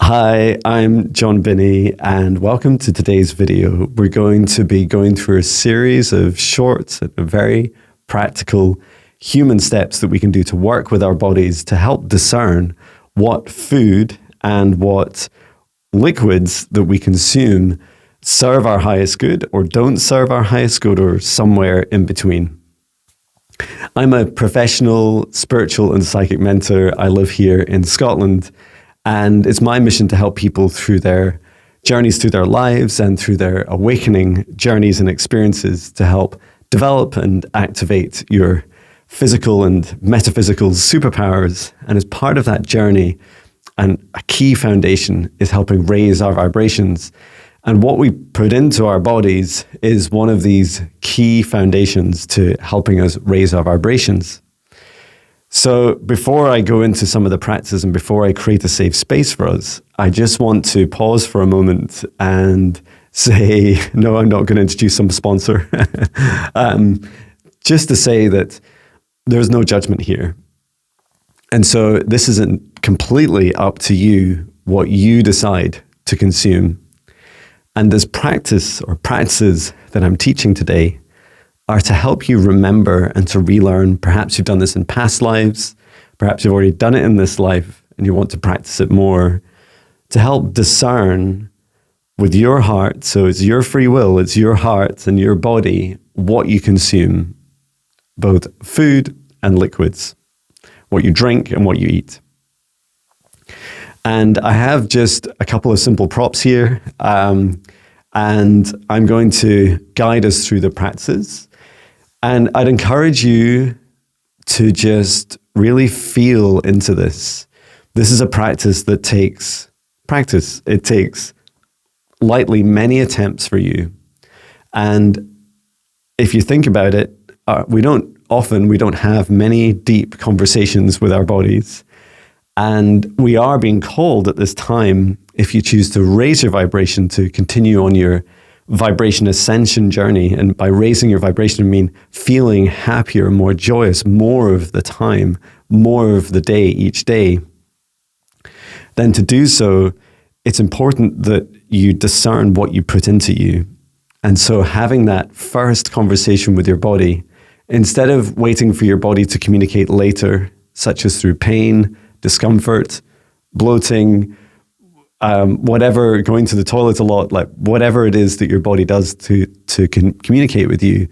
Hi, I'm Jon Binnie, and welcome to today's video. We're going to be going through a series of short and very practical human steps that we can do to work with our bodies to help discern what food and what liquids that we consume serve our highest good or don't serve our highest good, or somewhere in between. I'm a professional spiritual and psychic mentor. I live here in Scotland, and it's my mission to help people through their journeys through their lives and through their awakening journeys and experiences to help develop and activate your physical and metaphysical superpowers. And as part of that journey, and a key foundation is helping raise our vibrations. And what we put into our bodies is one of these key foundations to helping us raise our vibrations. So before I go into some of the practices and before I create a safe space for us, I just want to pause for a moment and say, no, I'm not going to introduce some sponsor. Just to say that there's no judgment here. And so this isn't completely up to you what you decide to consume. And this practice or practices that I'm teaching today are to help you remember and to relearn. Perhaps you've done this in past lives. Perhaps you've already done it in this life and you want to practice it more, to help discern with your heart. So it's your free will, it's your heart and your body, what you consume, both food and liquids, what you drink and what you eat. And I have just a couple of simple props here, and I'm going to guide us through the practices. And I'd encourage you to just really feel into this. This is a practice that takes practice. It takes likely many attempts for you. And if you think about it, we don't have many deep conversations with our bodies. And we are being called at this time, if you choose to raise your vibration, to continue on your vibration ascension journey. And by raising your vibration, I mean feeling happier, more joyous, more of the time, more of the day, each day. Then to do so, it's important that you discern what you put into you. And so having that first conversation with your body, instead of waiting for your body to communicate later, such as through pain, discomfort, bloating, whatever, going to the toilet a lot, like whatever it is that your body does to communicate with you,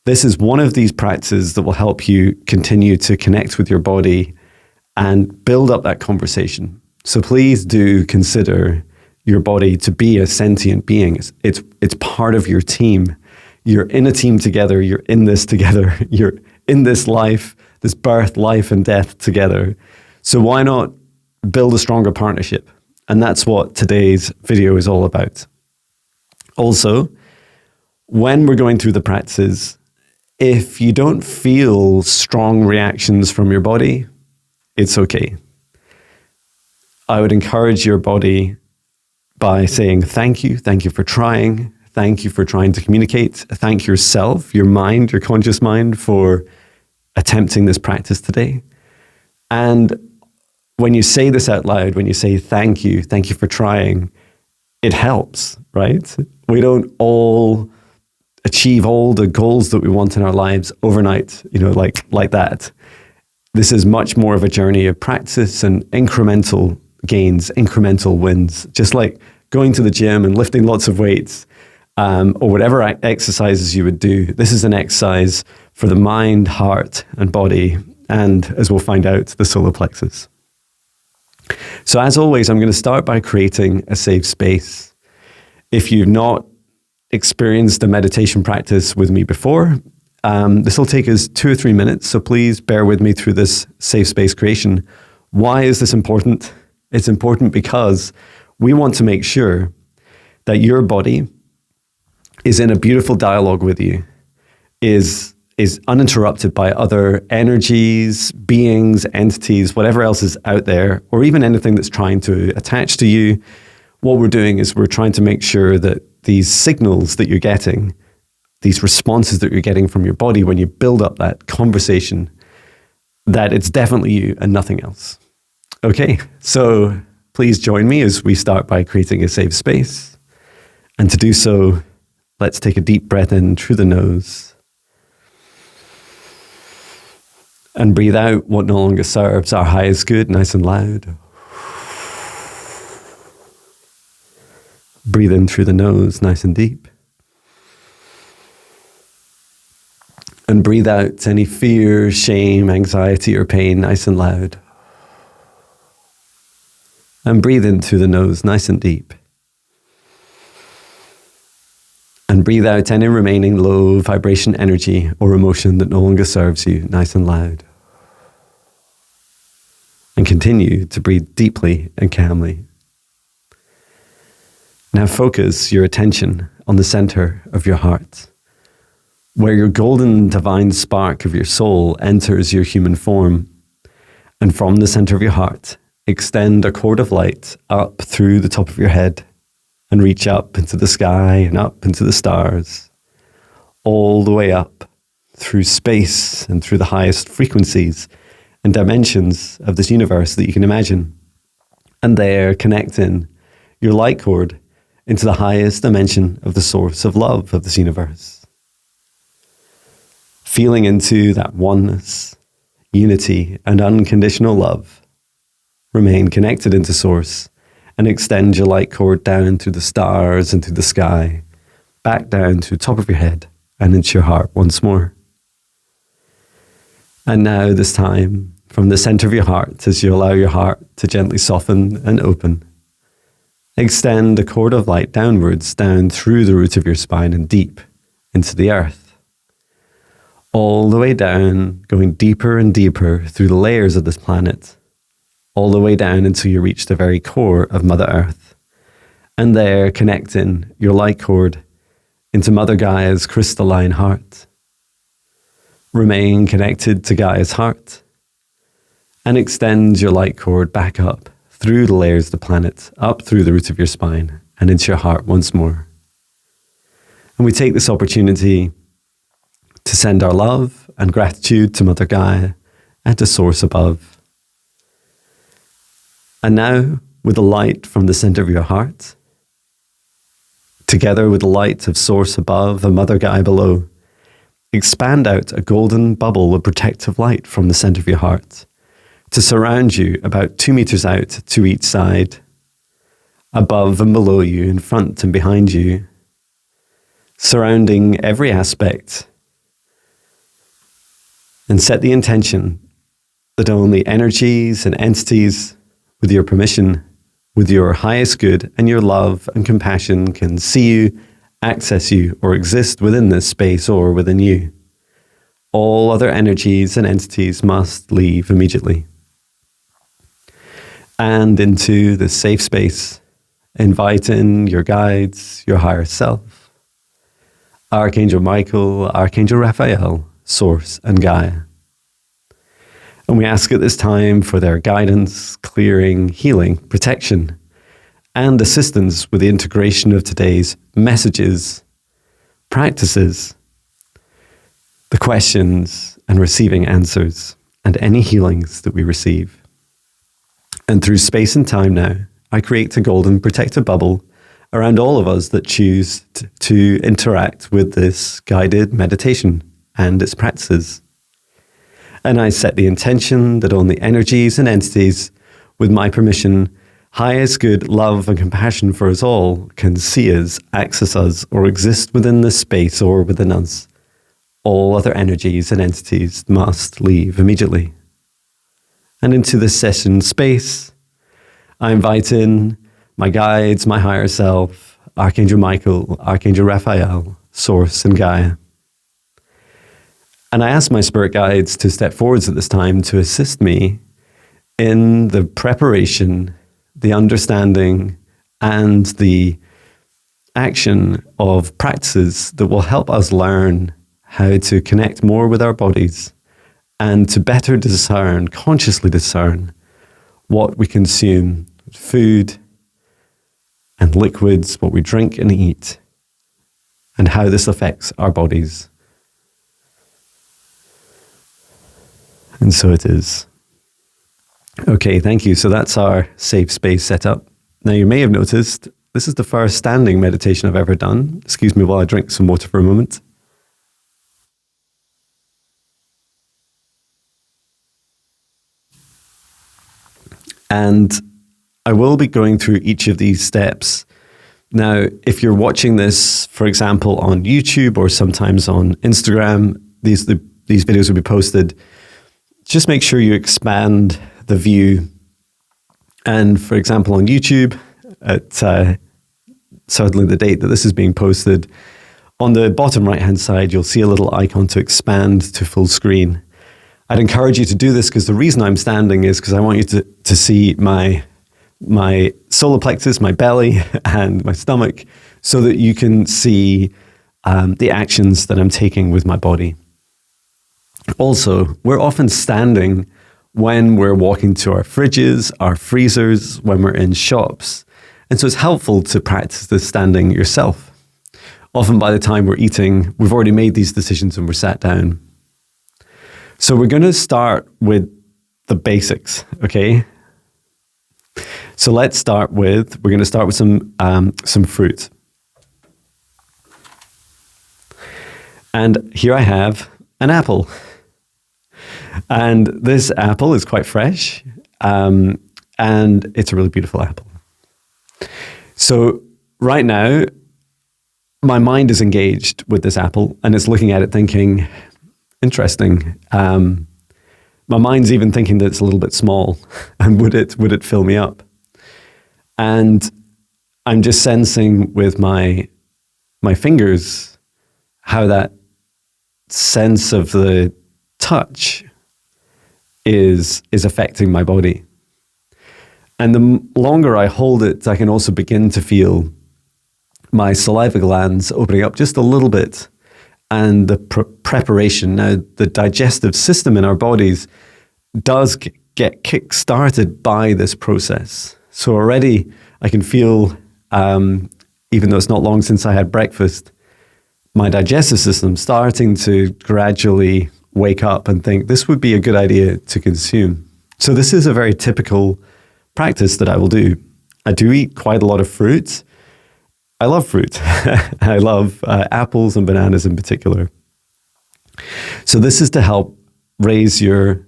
this is one of these practices that will help you continue to connect with your body and build up that conversation. So please do consider your body to be a sentient being. It's part of your team. You're in a team together. You're in this together. You're in this life, this birth, life, and death together. So why not build a stronger partnership? And that's what today's video is all about. Also, when we're going through the practices, if you don't feel strong reactions from your body, it's okay. I would encourage your body by saying thank you for trying. Thank you for trying to communicate. Thank yourself, your mind, your conscious mind, for attempting this practice today. And when you say this out loud, when you say thank you for trying, it helps, right? We don't all achieve all the goals that we want in our lives overnight, like that. This is much more of a journey of practice and incremental gains, incremental wins, just like going to the gym and lifting lots of weights, or whatever exercises you would do. This is an exercise for the mind, heart, and body, and as we'll find out, the solar plexus. So as always, I'm going to start by creating a safe space. If you've not experienced a meditation practice with me before, this will take us 2 or 3 minutes, so please bear with me through this safe space creation. Why is this important? It's important because we want to make sure that your body is in a beautiful dialogue with you, is uninterrupted by other energies, beings, entities, whatever else is out there, or even anything that's trying to attach to you. What we're doing is we're trying to make sure that these signals that you're getting, these responses that you're getting from your body when you build up that conversation, that it's definitely you and nothing else. Okay, so please join me as we start by creating a safe space. And to do so, let's take a deep breath in through the nose and breathe out what no longer serves our highest good, nice and loud. Breathe in through the nose, nice and deep. And breathe out any fear, shame, anxiety, or pain, nice and loud. And breathe in through the nose, nice and deep. And breathe out any remaining low vibration energy or emotion that no longer serves you, nice and loud. And continue to breathe deeply and calmly. Now focus your attention on the center of your heart, where your golden divine spark of your soul enters your human form. And from the center of your heart, extend a cord of light up through the top of your head and reach up into the sky and up into the stars, all the way up through space and through the highest frequencies and dimensions of this universe that you can imagine. And there, connecting your light cord into the highest dimension of the source of love of this universe. Feeling into that oneness, unity, and unconditional love. Remain connected into source and extend your light cord down through the stars and through the sky, back down to the top of your head and into your heart once more. And now this time, from the center of your heart, as you allow your heart to gently soften and open, extend a cord of light downwards, down through the root of your spine and deep into the earth. All the way down, going deeper and deeper through the layers of this planet, all the way down until you reach the very core of Mother Earth. And there, connecting your light cord into Mother Gaia's crystalline heart. Remain connected to Gaia's heart and extend your light cord back up through the layers of the planet, up through the root of your spine and into your heart once more. And we take this opportunity to send our love and gratitude to Mother Gaia and to Source above. And now, with the light from the center of your heart, together with the light of Source above and Mother Gaia below, expand out a golden bubble of protective light from the center of your heart to surround you about 2 meters out to each side, above and below you, in front and behind you, surrounding every aspect. And set the intention that only energies and entities, with your permission, with your highest good and your love and compassion, can see you, access you, or exist within this space or within you. All other energies and entities must leave immediately. And into this safe space, invite in your guides, your higher self, Archangel Michael, Archangel Raphael, Source, and Gaia. And we ask at this time for their guidance, clearing, healing, protection, and assistance with the integration of today's messages, practices, the questions, and receiving answers, and any healings that we receive. And through space and time now, I create a golden protective bubble around all of us that choose to interact with this guided meditation and its practices. And I set the intention that only energies and entities, with my permission, highest good, love, and compassion for us all, can see us, access us, or exist within this space or within us. All other energies and entities must leave immediately. And into this session space, I invite in my guides, my higher self, Archangel Michael, Archangel Raphael, Source, and Gaia. And I ask my spirit guides to step forwards at this time to assist me in the preparation, the understanding, and the action of practices that will help us learn how to connect more with our bodies and to better discern, consciously discern, what we consume, food and liquids, what we drink and eat, and how this affects our bodies. And so it is. Okay, thank you. So that's our safe space setup. Now, you may have noticed this is the first standing meditation I've ever done. Excuse me while I drink some water for a moment. And I will be going through each of these steps. Now, if you're watching this, for example, on YouTube or sometimes on Instagram, these videos will be posted. Just make sure you expand the view. And for example, on YouTube, at certainly the date that this is being posted, on the bottom right-hand side, you'll see a little icon to expand to full screen. I'd encourage you to do this because the reason I'm standing is because I want you to see my solar plexus, my belly, and my stomach, so that you can see the actions that I'm taking with my body. Also, we're often standing when we're walking to our fridges, our freezers, when we're in shops. And so it's helpful to practice this standing yourself. Often by the time we're eating, we've already made these decisions and we're sat down. So we're going to start with the basics, okay? So we're going to start with some fruit. And here I have an apple. And this apple is quite fresh, and it's a really beautiful apple. So right now, my mind is engaged with this apple, and it's looking at it thinking, interesting. My mind's even thinking that it's a little bit small, and would it fill me up? And I'm just sensing with my fingers how that sense of the touch is affecting my body. And the longer I hold it, I can also begin to feel my saliva glands opening up just a little bit, and the preparation. Now, the digestive system in our bodies does get kick-started by this process. So already I can feel, even though it's not long since I had breakfast, my digestive system starting to gradually wake up and think this would be a good idea to consume. So this is a very typical practice that I will do. I do eat quite a lot of fruit. I love fruit. I love apples and bananas in particular. So this is to help raise your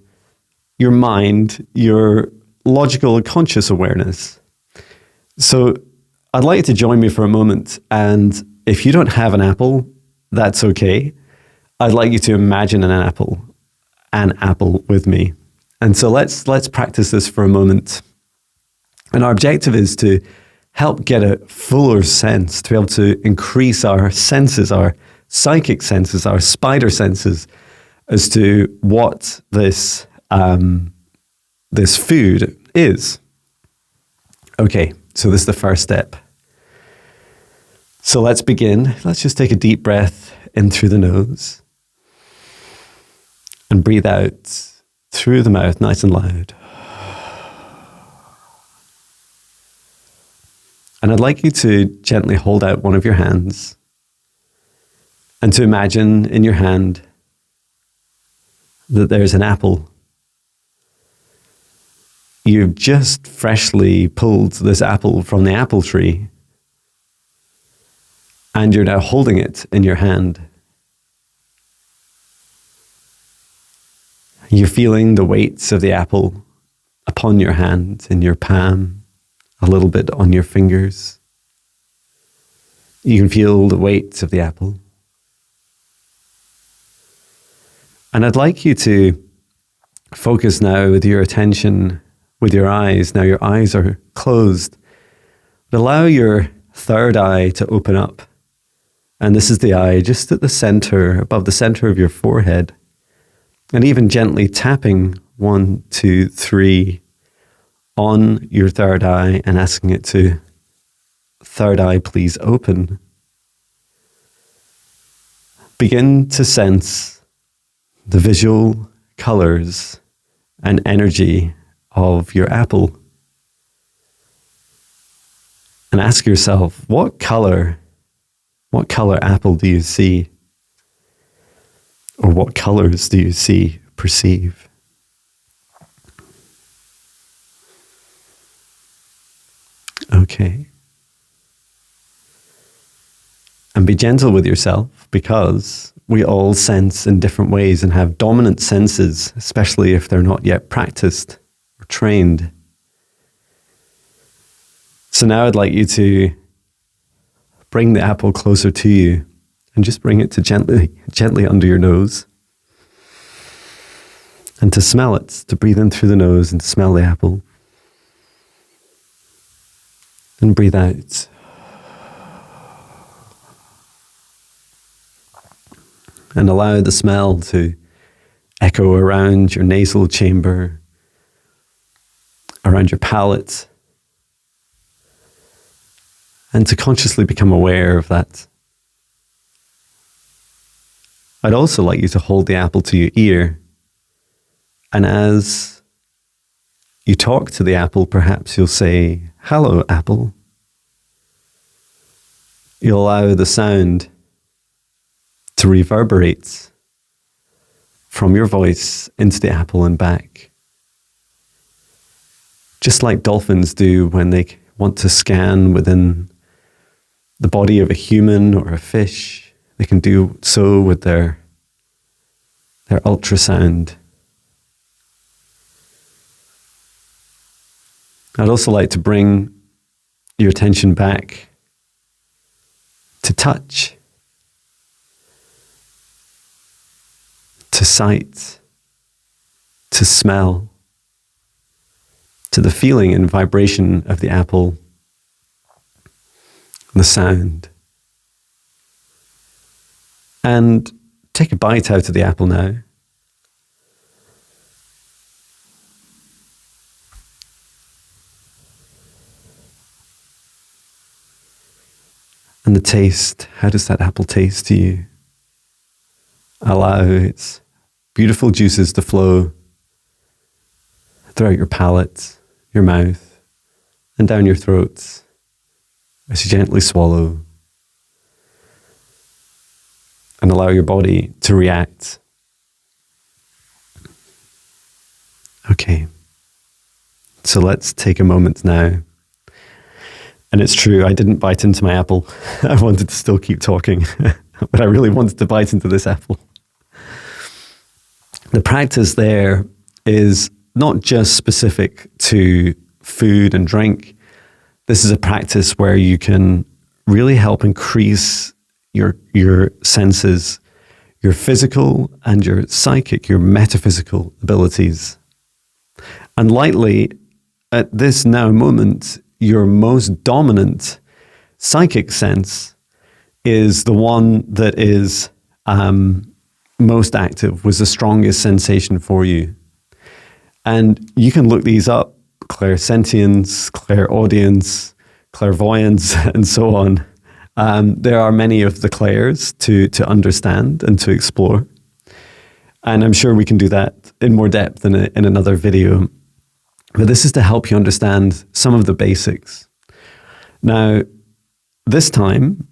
mind, your logical and conscious awareness. So I'd like you to join me for a moment, and if you don't have an apple, that's okay. I'd like you to imagine an apple with me. And so let's practice this for a moment. And our objective is to help get a fuller sense, to be able to increase our senses, our psychic senses, our spider senses, as to what this food is. Okay, so this is the first step. So let's begin. Let's just take a deep breath in through the nose and breathe out through the mouth, nice and loud. And I'd like you to gently hold out one of your hands and to imagine in your hand that there's an apple. You've just freshly pulled this apple from the apple tree, and you're now holding it in your hand. You're feeling the weight of the apple upon your hand, in your palm, a little bit on your fingers. You can feel the weight of the apple. And I'd like you to focus now with your attention, with your eyes. Now your eyes are closed, but allow your third eye to open up. And this is the eye just at the center, above the center of your forehead. And even gently tapping 1, 2, 3 on your third eye and asking it to, third eye, please open. Begin to sense the visual colors and energy of your apple. And ask yourself, what color apple do you see? Or what colors do you perceive? Okay. And be gentle with yourself, because we all sense in different ways and have dominant senses, especially if they're not yet practiced or trained. So now I'd like you to bring the apple closer to you and just bring it to gently under your nose. And to smell it, to breathe in through the nose and smell the apple. And breathe out. And allow the smell to echo around your nasal chamber, around your palate, and to consciously become aware of that. I'd also like you to hold the apple to your ear, and as you talk to the apple, perhaps you'll say, "Hello, apple." You'll allow the sound to reverberate from your voice into the apple and back. Just like dolphins do when they want to scan within the body of a human or a fish, they can do so with their ultrasound. I'd also like to bring your attention back to touch, to sight, to smell, to the feeling and vibration of the apple, the sound. And take a bite out of the apple now. And the taste, how does that apple taste to you? Allow its beautiful juices to flow throughout your palate, your mouth, and down your throat as you gently swallow. And allow your body to react. Okay. So let's take a moment now. And it's true, I didn't bite into my apple. I wanted to still keep talking, but I really wanted to bite into this apple. The practice there is not just specific to food and drink. This is a practice where you can really help increase your senses, your physical and your psychic, your metaphysical abilities. And lightly, at this now moment, your most dominant psychic sense is the one that is most active, was the strongest sensation for you. And you can look these up: clairsentience, clairaudience, clairvoyance, and so on. There are many of the clairs to understand and to explore. And I'm sure we can do that in more depth in another video. But this is to help you understand some of the basics. Now, this time,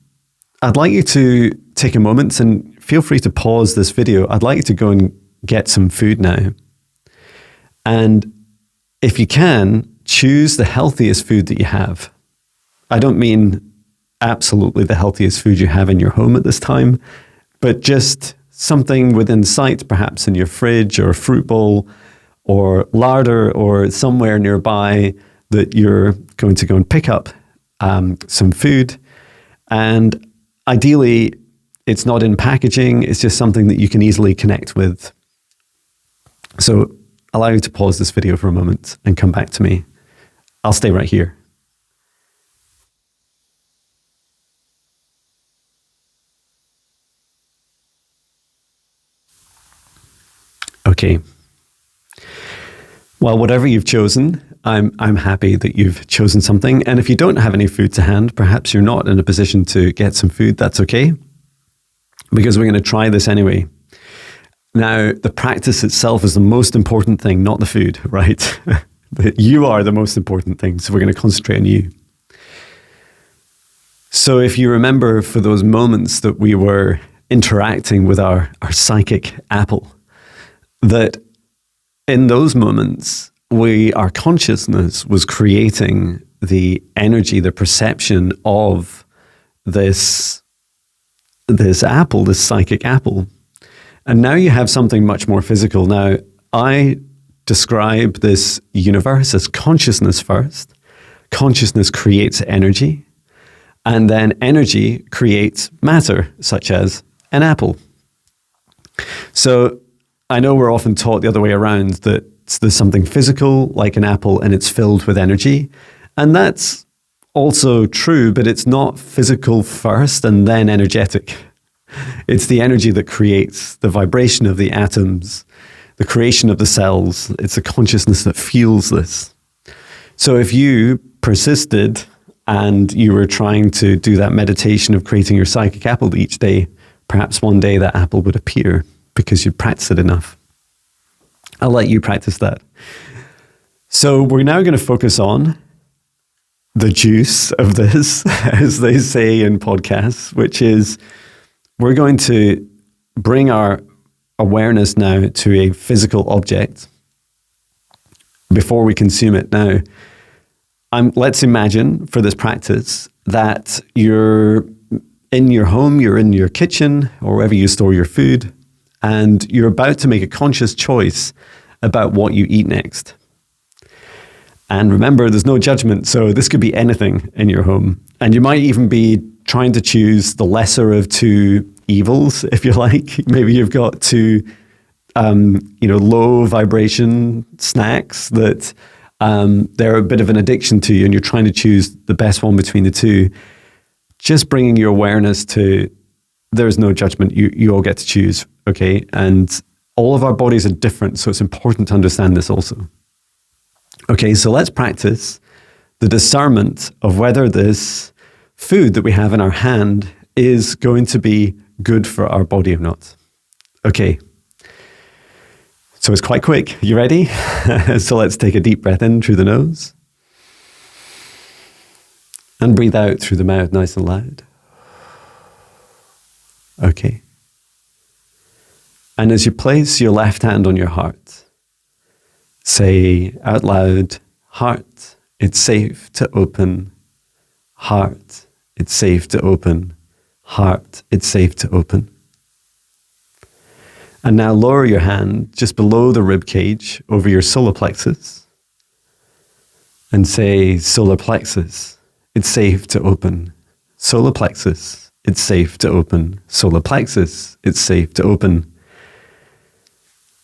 I'd like you to take a moment and feel free to pause this video. I'd like you to go and get some food now. And if you can, choose the healthiest food that you have. I don't mean absolutely the healthiest food you have in your home at this time, but just something within sight, perhaps in your fridge or a fruit bowl or larder or somewhere nearby that you're going to go and pick up some food. And ideally, it's not in packaging, it's just something that you can easily connect with. So allow you to pause this video for a moment and come back to me. I'll stay right here. Okay. Well, whatever you've chosen, I'm happy that you've chosen something. And if you don't have any food to hand, perhaps you're not in a position to get some food, that's okay, because we're going to try this anyway. Now, the practice itself is the most important thing, not the food, right? You are the most important thing, so we're going to concentrate on you. So if you remember, for those moments that we were interacting with our psychic apple, that in those moments, our consciousness was creating the energy, the perception of this apple, this psychic apple. And now you have something much more physical. Now, I describe this universe as consciousness first. Consciousness creates energy, and then energy creates matter, such as an apple. So I know we're often taught the other way around, that there's something physical like an apple and it's filled with energy. And that's also true, but it's not physical first and then energetic. It's the energy that creates the vibration of the atoms, the creation of the cells. It's the consciousness that fuels this. So if you persisted and you were trying to do that meditation of creating your psychic apple each day, perhaps one day that apple would appear because you practiced it enough. I'll let you practice that. So we're now going to focus on the juice of this, as they say in podcasts, which is we're going to bring our awareness now to a physical object before we consume it. Now, let's imagine for this practice that you're in your home, you're in your kitchen, or wherever you store your food, and you're about to make a conscious choice about what you eat next. And remember, there's no judgment, so this could be anything in your home. And you might even be trying to choose the lesser of two evils, if you like. Maybe you've got two, low vibration snacks that they're a bit of an addiction to you, and you're trying to choose the best one between the two. Just bringing your awareness to, there's no judgment. You all get to choose, okay? And all of our bodies are different, so it's important to understand this also. Okay, so let's practice the discernment of whether this food that we have in our hand is going to be good for our body or not. Okay, so it's quite quick. You ready? So let's take a deep breath in through the nose and breathe out through the mouth nice and loud. Okay. And as you place your left hand on your heart, say out loud, heart, it's safe to open. Heart, it's safe to open. Heart, it's safe to open. And now lower your hand just below the rib cage over your solar plexus and say, solar plexus, it's safe to open. Solar plexus, it's safe to open. Solar plexus, it's safe to open.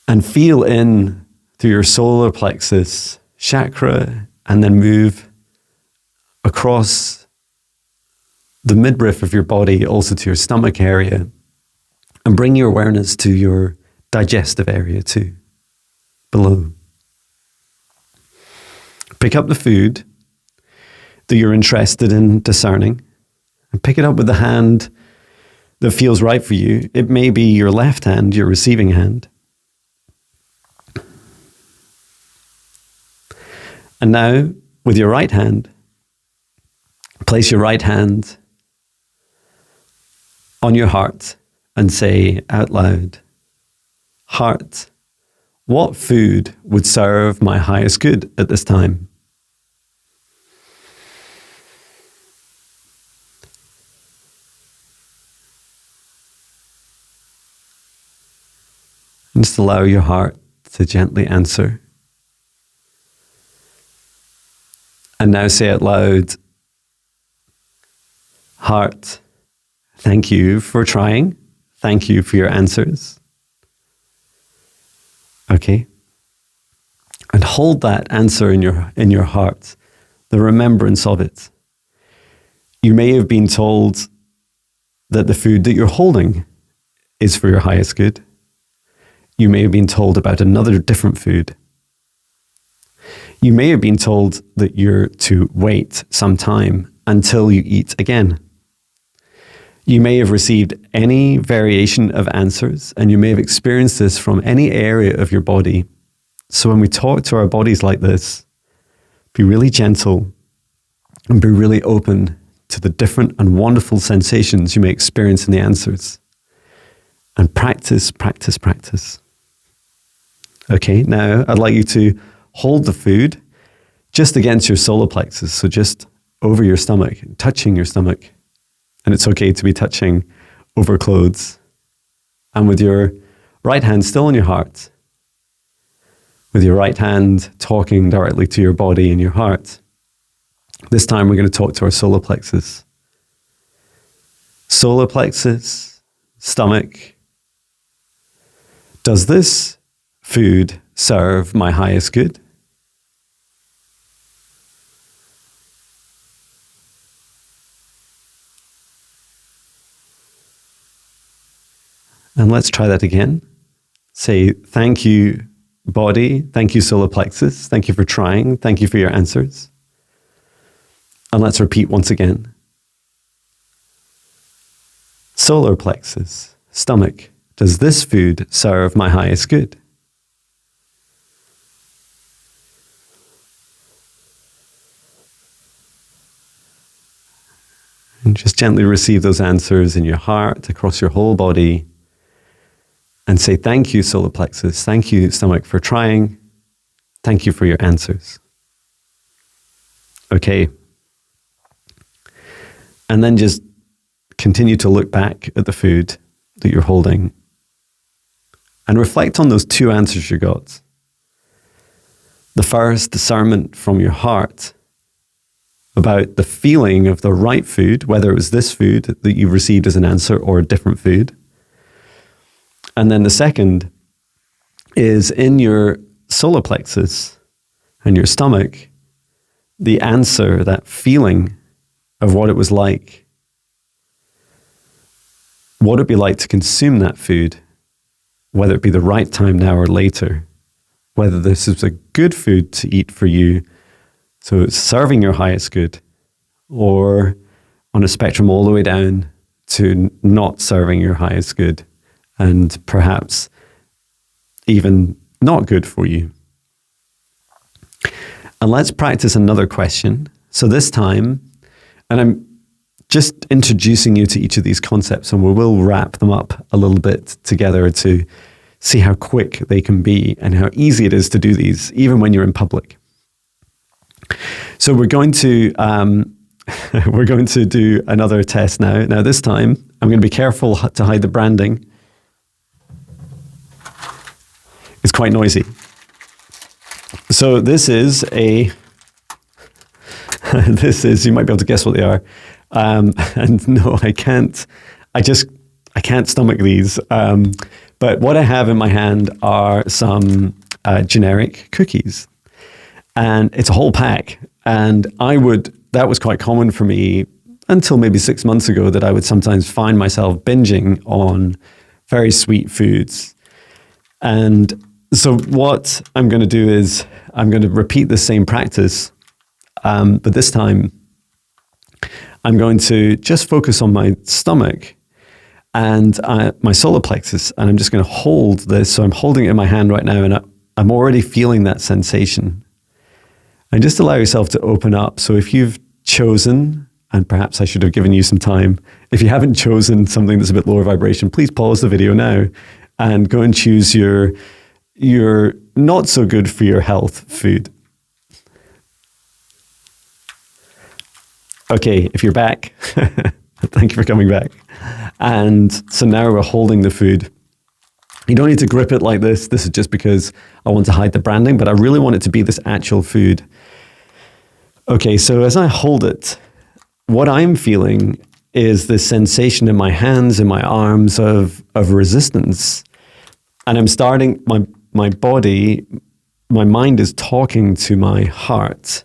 And feel in through your solar plexus chakra and then move across the midriff of your body, also to your stomach area, and bring your awareness to your digestive area too, below. Pick up the food that you're interested in discerning and pick it up with the hand that feels right for you. It may be your left hand, your receiving hand. And now, with your right hand, place your right hand on your heart and say out loud, heart, what food would serve my highest good at this time? And just allow your heart to gently answer. And now say out loud, heart, thank you for trying. Thank you for your answers. Okay? And hold that answer in your heart, the remembrance of it. You may have been told that the food that you're holding is for your highest good. You may have been told about another different food. You may have been told that you're to wait some time until you eat again. You may have received any variation of answers, and you may have experienced this from any area of your body. So when we talk to our bodies like this, be really gentle and be really open to the different and wonderful sensations you may experience in the answers. And practice, practice, practice. Okay, now I'd like you to hold the food just against your solar plexus, so just over your stomach, touching your stomach. And it's okay to be touching over clothes. And with your right hand still on your heart, with your right hand talking directly to your body and your heart. This time we're going to talk to our solar plexus. Solar plexus, stomach. Does this food serve my highest good? And let's try that again. Say, thank you, body. Thank you, solar plexus. Thank you for trying. Thank you for your answers. And let's repeat once again. Solar plexus, stomach. Does this food serve my highest good? And just gently receive those answers in your heart, across your whole body. And say, thank you, solar plexus. Thank you, stomach, for trying. Thank you for your answers. Okay. And then just continue to look back at the food that you're holding and reflect on those two answers you got. The first, discernment from your heart about the feeling of the right food, whether it was this food that you received as an answer or a different food. And then the second is in your solar plexus and your stomach, the answer, that feeling of what it was like. What would it be like to consume that food, whether it be the right time now or later, whether this is a good food to eat for you, so it's serving your highest good, or on a spectrum all the way down to not serving your highest good, and perhaps even not good for you. And let's practice another question. So this time, and I'm just introducing you to each of these concepts, and we will wrap them up a little bit together to see how quick they can be and how easy it is to do these, even when you're in public. So we're going to do another test now. Now this time, I'm going to be careful to hide the branding. It's quite noisy. So this is, you might be able to guess what they are. And no, I can't stomach these. But what I have in my hand are some generic cookies. And it's a whole pack. And that was quite common for me until maybe 6 months ago, that I would sometimes find myself binging on very sweet foods. And so what I'm going to do is I'm going to repeat the same practice, but this time I'm going to just focus on my stomach and my solar plexus, and I'm just going to hold this. So I'm holding it in my hand right now, and I'm already feeling that sensation. And just allow yourself to open up. So if you've chosen, and perhaps I should have given you some time, if you haven't chosen something that's a bit lower vibration, please pause the video now and go and choose your not so good for your health food. Okay, if you're back, thank you for coming back. And so now we're holding the food. You don't need to grip it like this. This is just because I want to hide the branding, but I really want it to be this actual food. Okay, so as I hold it, what I'm feeling is this sensation in my hands, in my arms of resistance. And I'm starting, my body, my mind is talking to my heart,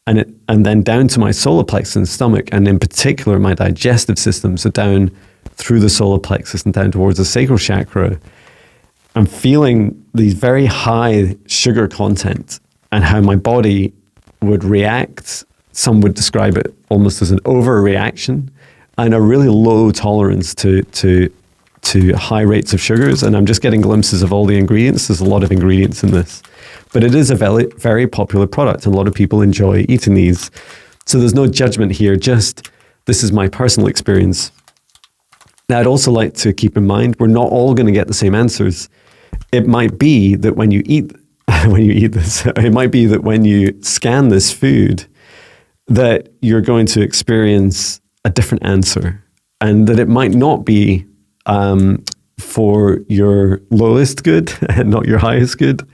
and then down to my solar plexus and stomach, and in particular my digestive system, so down through the solar plexus and down towards the sacral chakra. I'm feeling these very high sugar content and how my body would react. Some would describe it almost as an overreaction and a really low tolerance to high rates of sugars. And I'm just getting glimpses of all the ingredients. There's a lot of ingredients in this, but it is a very, very popular product, and a lot of people enjoy eating these. So there's no judgment here, just this is my personal experience. Now, I'd also like to keep in mind, we're not all going to get the same answers. It might be that when you eat when you eat this. It might be that when you scan this food, that you're going to experience a different answer, and that it might not be for your lowest good and not your highest good.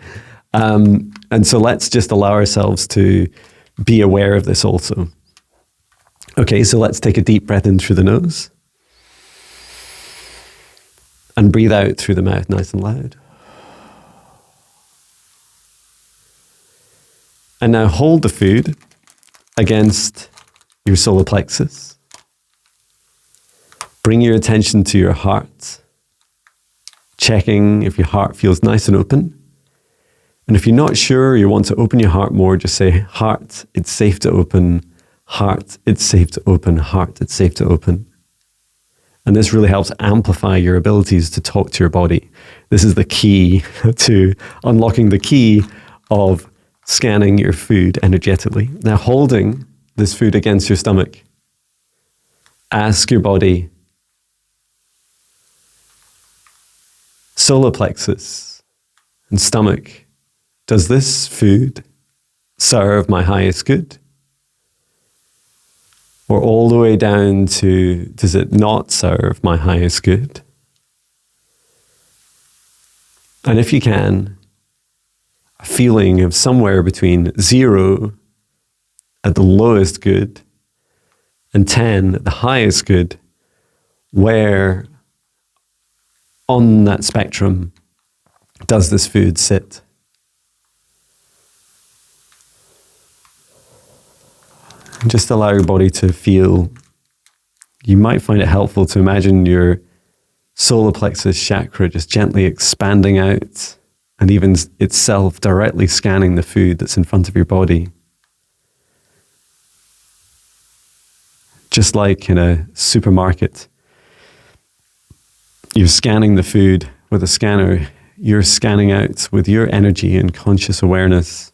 And so let's just allow ourselves to be aware of this also. Okay, so let's take a deep breath in through the nose and breathe out through the mouth nice and loud. And now hold the food against your solar plexus. Bring your attention to your heart, checking if your heart feels nice and open. And if you're not sure, you want to open your heart more, just say, heart, it's safe to open. Heart, it's safe to open. Heart, it's safe to open. And this really helps amplify your abilities to talk to your body. This is the key to unlocking the key of scanning your food energetically. Now, holding this food against your stomach, ask your body, solar plexus and stomach, does this food serve my highest good? Or all the way down to, does it not serve my highest good? And if you can, a feeling of somewhere between 0 at the lowest good and 10 at the highest good, where on that spectrum does this food sit? And just allow your body to feel. You might find it helpful to imagine your solar plexus chakra just gently expanding out, and even itself directly scanning the food that's in front of your body. Just like in a supermarket, you're scanning the food with a scanner, you're scanning out with your energy and conscious awareness.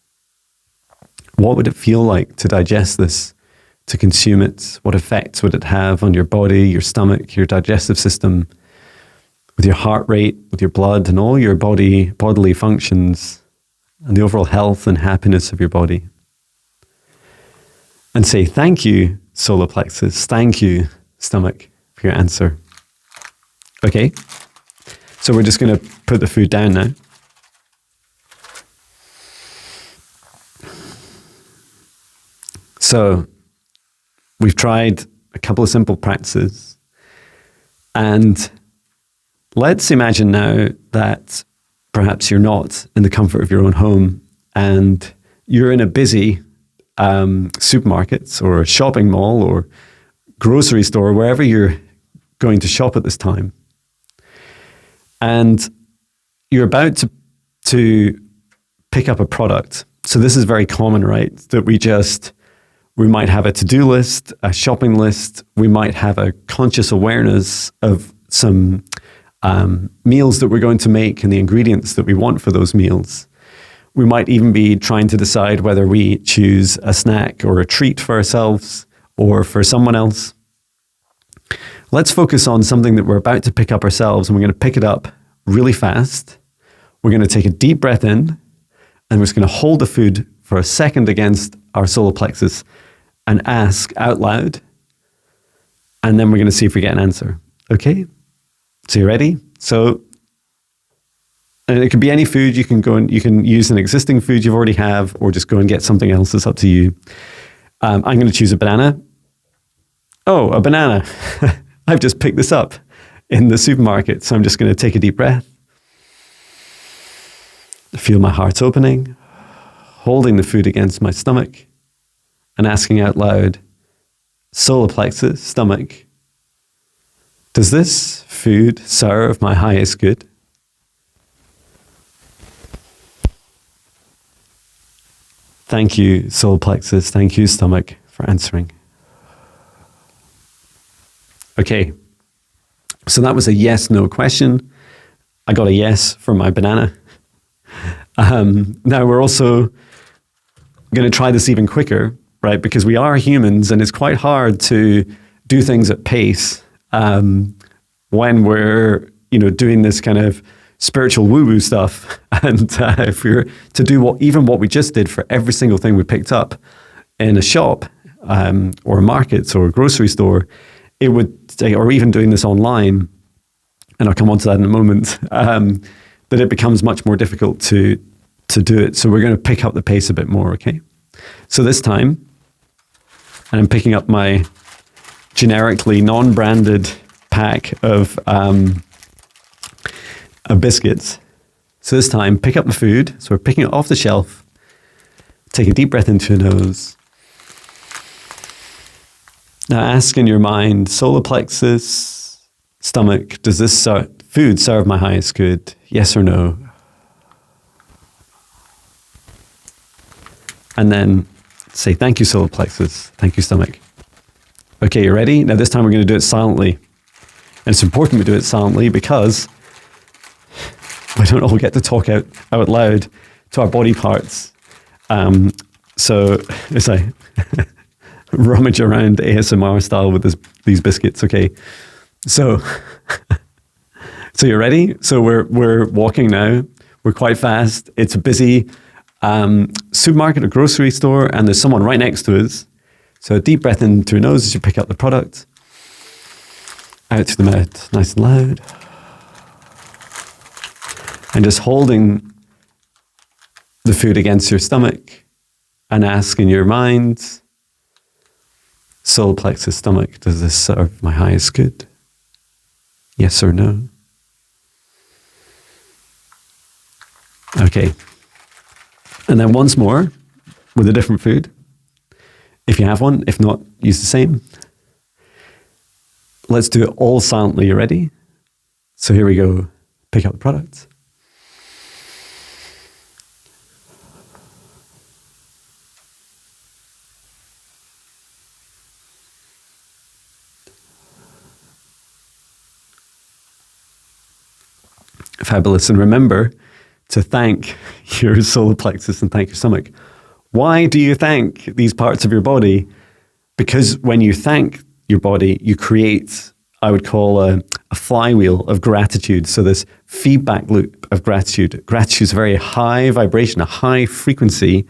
What would it feel like to digest this, to consume it? What effects would it have on your body, your stomach, your digestive system, with your heart rate, with your blood, and all your bodily functions, and the overall health and happiness of your body? And say, thank you, solar plexus. Thank you, stomach, for your answer. Okay, so we're just going to put the food down now. So we've tried a couple of simple practices, and let's imagine now that perhaps you're not in the comfort of your own home and you're in a busy supermarket or a shopping mall or grocery store, wherever you're going to shop at this time. And you're about to pick up a product. So this is very common, right? That we might have a to-do list, a shopping list. We might have a conscious awareness of some meals that we're going to make and the ingredients that we want for those meals. We might even be trying to decide whether we choose a snack or a treat for ourselves or for someone else. Let's focus on something that we're about to pick up ourselves, and we're going to pick it up really fast. We're going to take a deep breath in, and we're just going to hold the food for a second against our solar plexus and ask out loud. And then we're going to see if we get an answer. Okay? So you ready? So, and it could be any food. You can go and you can use an existing food you already have, or just go and get something else. It's up to you. I'm going to choose a banana. Oh, a banana. I've just picked this up in the supermarket. So I'm just going to take a deep breath. Feel my heart opening, holding the food against my stomach and asking out loud, solar plexus, stomach, does this food serve my highest good? Thank you, solar plexus. Thank you, stomach, for answering. Okay, so that was a yes-no question. I got a yes from my banana. Now we're also going to try this even quicker, right? Because we are humans, and it's quite hard to do things at pace when we're, doing this kind of spiritual woo-woo stuff, and if we were to do what we just did for every single thing we picked up in a shop, or a market or a grocery store, it would take, or even doing this online, and I'll come on to that in a moment, that it becomes much more difficult to do it. So we're going to pick up the pace a bit more, okay? So this time, I'm picking up my generically non-branded pack of biscuits. So this time, pick up the food. So we're picking it off the shelf. Take a deep breath into your nose. Now ask in your mind, solar plexus, stomach, does this food serve my highest good? Yes or no? And then say, thank you, solar plexus. Thank you, stomach. Okay, you ready? Now this time we're going to do it silently. And it's important we do it silently because we don't all get to talk out loud to our body parts. So as I rummage around ASMR style with these biscuits, okay? So you're ready? So we're walking now. We're quite fast. It's a busy supermarket or grocery store, and there's someone right next to us. So a deep breath in through your nose as you pick up the product. Out through the mouth, nice and loud. And just holding the food against your stomach and ask in your mind, solar plexus, stomach, does this serve my highest good? Yes or no? Okay. And then once more with a different food, if you have one. If not, use the same. Let's do it all silently. You ready? So here we go. Pick up the product. Fabulous. And remember to thank your solar plexus and thank your stomach. Why do you thank these parts of your body? Because when you thank your body, you create, I would call a flywheel of gratitude. So this feedback loop of gratitude. Gratitude is a very high vibration, a high frequency,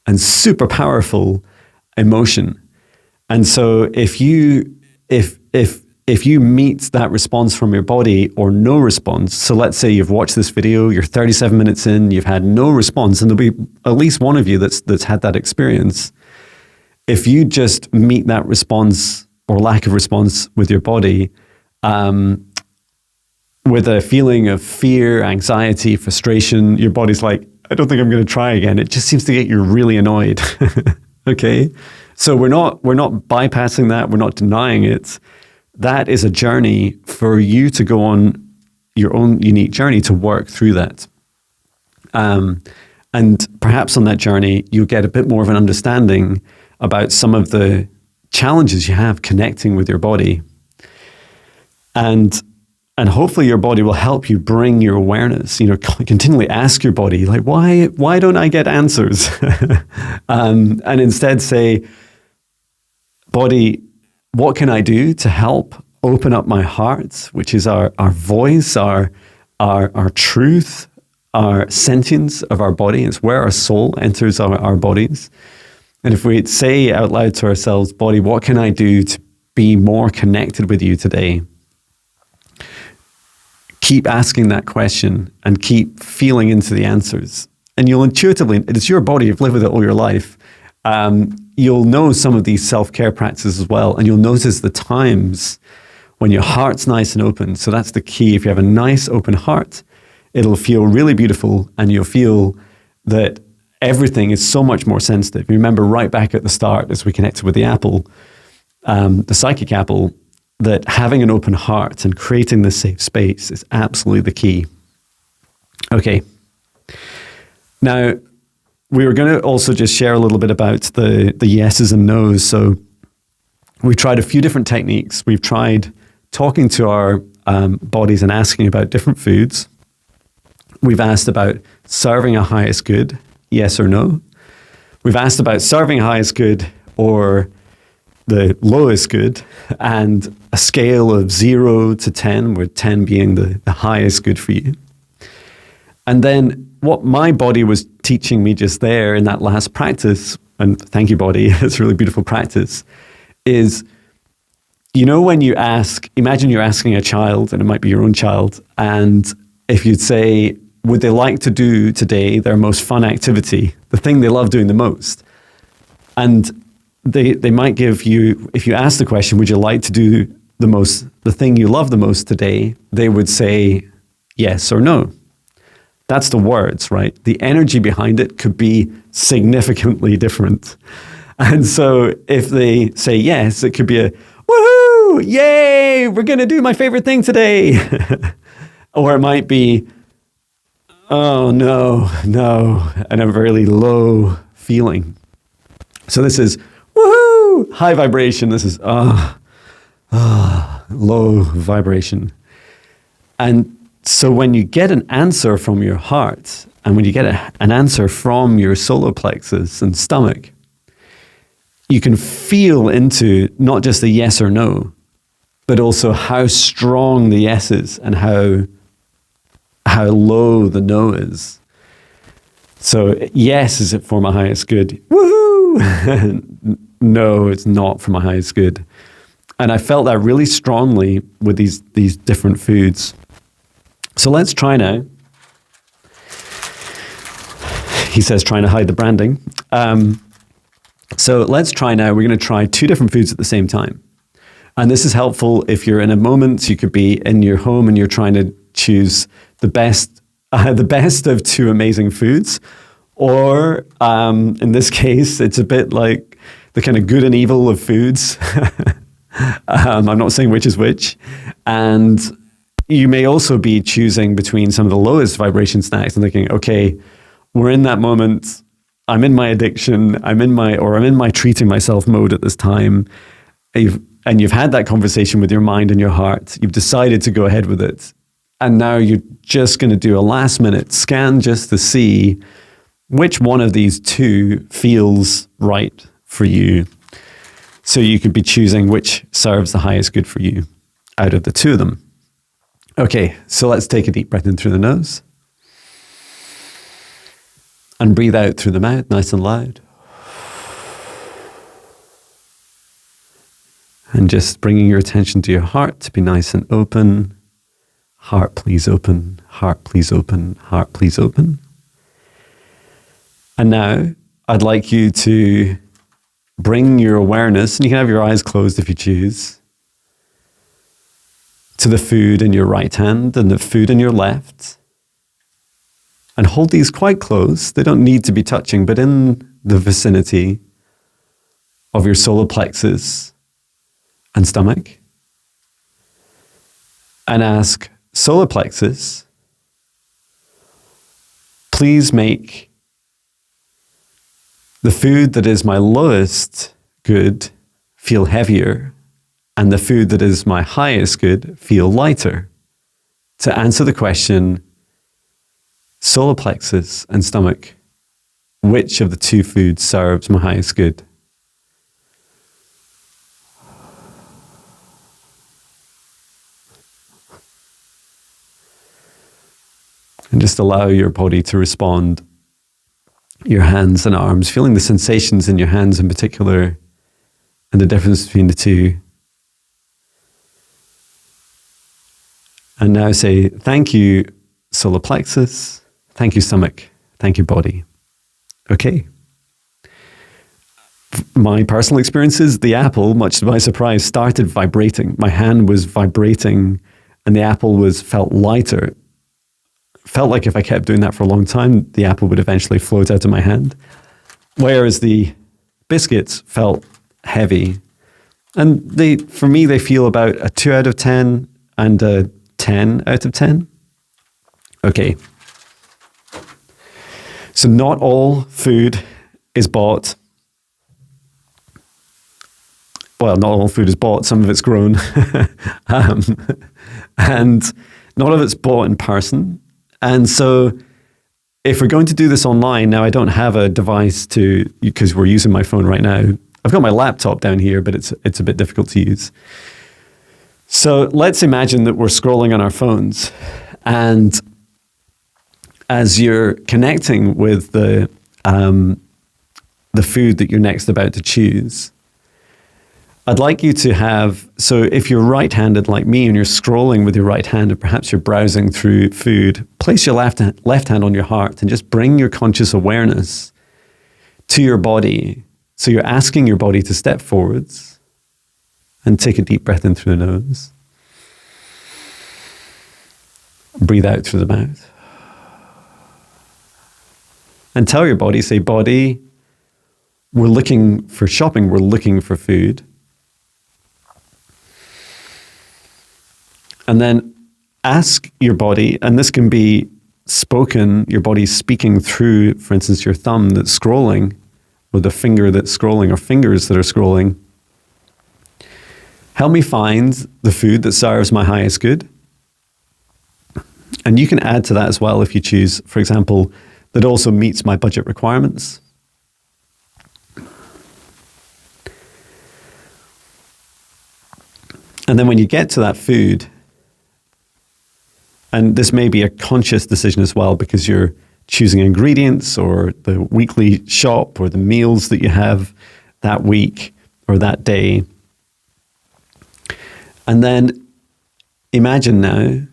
and super powerful emotion. And so if you meet that response from your body or no response, so let's say you've watched this video, you're 37 minutes in, you've had no response, and there'll be at least one of you that's had that experience. If you just meet that response or lack of response with your body, with a feeling of fear, anxiety, frustration, your body's like, I don't think I'm going to try again. It just seems to get you really annoyed. Okay? So we're not bypassing that. We're not denying it. That is a journey for you to go on your own unique journey to work through that. And perhaps on that journey, you'll get a bit more of an understanding about some of the challenges you have connecting with your body. And hopefully your body will help you bring your awareness, continually ask your body, like, why don't I get answers? And instead say, body, what can I do to help open up my heart, which is our voice, our truth, our sentience of our body. It's where our soul enters our bodies. And if we say out loud to ourselves, body, what can I do to be more connected with you today? Keep asking that question and keep feeling into the answers. And you'll intuitively, it's your body, you've lived with it all your life. You'll know some of these self-care practices as well. And you'll notice the times when your heart's nice and open. So that's the key. If you have a nice open heart, it'll feel really beautiful and you'll feel that everything is so much more sensitive. Remember right back at the start as we connected with the apple, the psychic apple, that having an open heart and creating this safe space is absolutely the key. Okay. Now, we were going to also just share a little bit about the yeses and nos. So we've tried a few different techniques. We've tried talking to our bodies and asking about different foods. We've asked about serving a highest good, yes or no. We've asked about serving a highest good or the lowest good, and a scale of 0 to 10, with 10 being the highest good for you. And then what my body was teaching me just there in that last practice, and thank you, body, it's a really beautiful practice, is, you know, when you ask, imagine you're asking a child, and it might be your own child, and if you'd say, would they like to do today their most fun activity, the thing they love doing the most? And they might give you, if you ask the question, would you like to do the thing you love the most today? They would say yes or no. That's the words, right? The energy behind it could be significantly different. And so if they say yes, it could be a, woohoo, yay, we're going to do my favorite thing today. Or it might be, oh, no, and a really low feeling. So this is, woohoo, high vibration. This is, low vibration. And so when you get an answer from your heart, and when you get an answer from your solar plexus and stomach, you can feel into not just the yes or no, but also how strong the yes is and how low the no is. So yes, is it for my highest good? Woohoo! No, it's not for my highest good. And I felt that really strongly with these different foods. So let's try now. He says trying to hide the branding. So let's try now. We're going to try 2 different foods at the same time. And this is helpful if you're in a moment. You could be in your home and you're trying to choose the best of 2 amazing foods. Or in this case, it's a bit like the kind of good and evil of foods. I'm not saying which is which. And you may also be choosing between some of the lowest vibration snacks and thinking, okay, we're in that moment. I'm in my addiction. I'm in my treating myself mode at this time. And you've had that conversation with your mind and your heart. You've decided to go ahead with it. And now you're just going to do a last minute scan just to see which one of these 2 feels right for you. So you could be choosing which serves the highest good for you out of the 2 of them. Okay, so let's take a deep breath in through the nose. And breathe out through the mouth, nice and loud. And just bringing your attention to your heart to be nice and open. Heart, please open. Heart, please open. Heart, please open. And now I'd like you to bring your awareness, and you can have your eyes closed if you choose, to the food in your right hand and the food in your left. And hold these quite close. They don't need to be touching, but in the vicinity of your solar plexus and stomach. And ask, solar plexus, please make the food that is my lowest good feel heavier, and the food that is my highest good feel lighter. To answer the question, solar plexus and stomach, which of the 2 foods serves my highest good? And just allow your body to respond. Your hands and arms, feeling the sensations in your hands in particular, and the difference between the 2. And now say, thank you, solar plexus. Thank you, stomach. Thank you, body. Okay. My personal experiences, the apple, much to my surprise, started vibrating. My hand was vibrating and the apple felt lighter. Felt like if I kept doing that for a long time, the apple would eventually float out of my hand. Whereas the biscuits felt heavy. And for me, they feel about a 2 out of 10 and a 10 out of 10. Okay. So not all food is bought. Well, not all food is bought. Some of it's grown. And not of it's bought in person. And so if we're going to do this online, now I don't have a device because we're using my phone right now. I've got my laptop down here, but it's a bit difficult to use. So let's imagine that we're scrolling on our phones and as you're connecting with the food that you're next about to choose, I'd like you to have, so if you're right-handed like me and you're scrolling with your right hand and perhaps you're browsing through food, place your left hand on your heart and just bring your conscious awareness to your body. So you're asking your body to step forwards and take a deep breath in through the nose. Breathe out through the mouth. And tell your body, say, body, we're looking for shopping, we're looking for food. And then ask your body, and this can be spoken, your body speaking through, for instance, your thumb that's scrolling, or the finger that's scrolling, or fingers that are scrolling. Help me find the food that serves my highest good. And you can add to that as well if you choose, for example, that also meets my budget requirements. And then when you get to that food, and this may be a conscious decision as well because you're choosing ingredients or the weekly shop or the meals that you have that week or that day. And then imagine now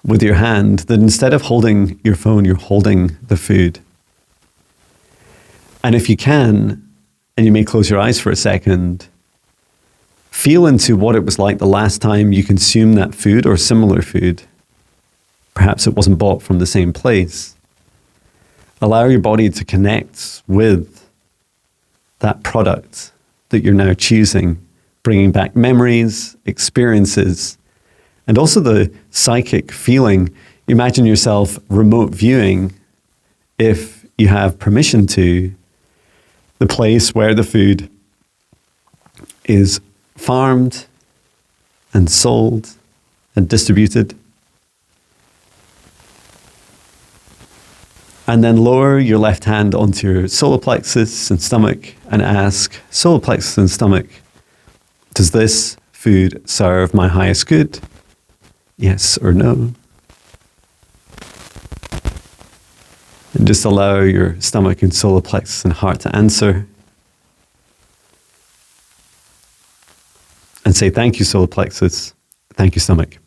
with your hand that instead of holding your phone, you're holding the food. And if you can, and you may close your eyes for a second, feel into what it was like the last time you consumed that food or similar food. Perhaps it wasn't bought from the same place. Allow your body to connect with that product that you're now choosing, bringing back memories, experiences, and also the psychic feeling. Imagine yourself remote viewing, if you have permission to, the place where the food is farmed and sold and distributed. And then lower your left hand onto your solar plexus and stomach and ask, solar plexus and stomach, does this food serve my highest good? Yes or no? And just allow your stomach and solar plexus and heart to answer. And say, thank you, solar plexus. Thank you, stomach.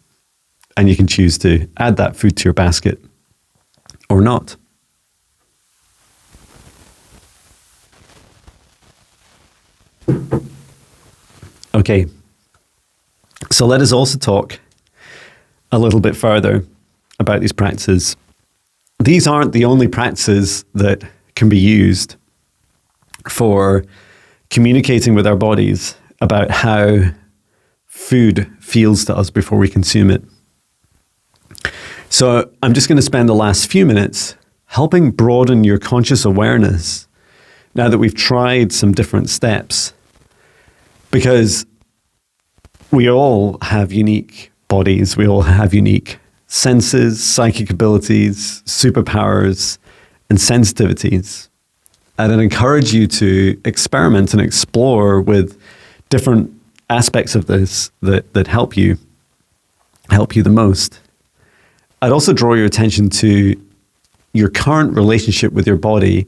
And you can choose to add that food to your basket or not. Okay, so let us also talk a little bit further about these practices. These aren't the only practices that can be used for communicating with our bodies about how food feels to us before we consume it. So I'm just going to spend the last few minutes helping broaden your conscious awareness now that we've tried some different steps. Because we all have unique bodies, we all have unique senses, psychic abilities, superpowers, and sensitivities. And I'd encourage you to experiment and explore with different aspects of this that help you the most. I'd also draw your attention to your current relationship with your body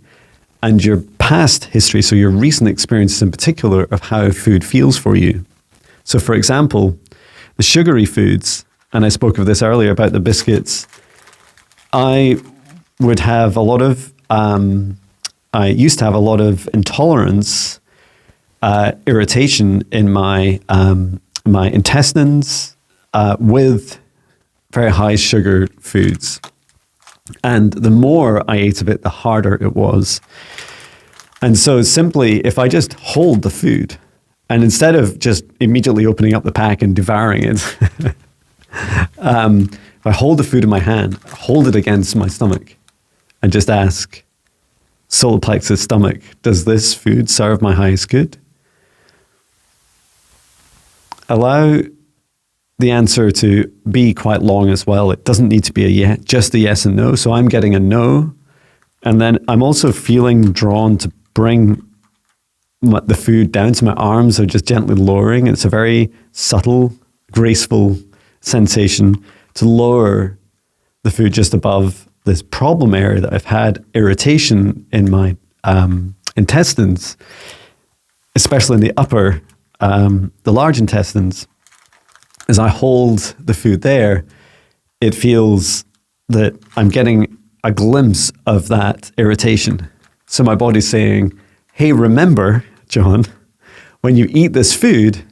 and your past history, so your recent experiences in particular of how food feels for you. So for example, the sugary foods, and I spoke of this earlier about the biscuits, I would have a lot of, I used to have a lot of intolerance, irritation in my my intestines with very high sugar foods. And the more I ate of it, the harder it was. And so simply, if I just hold the food, and instead of just immediately opening up the pack and devouring it, if I hold the food in my hand, hold it against my stomach, and just ask, solar plexus, stomach, does this food serve my highest good? Allow the answer to be quite long as well. It doesn't need to be just a yes and no. So I'm getting a no. And then I'm also feeling drawn to bring the food down to my arms, or just gently lowering. It's a very subtle, graceful sensation to lower the food just above this problem area that I've had irritation in my intestines, especially in the upper, the large intestines. As I hold the food there, it feels that I'm getting a glimpse of that irritation. So my body's saying, hey, remember, Jon, when you eat this food,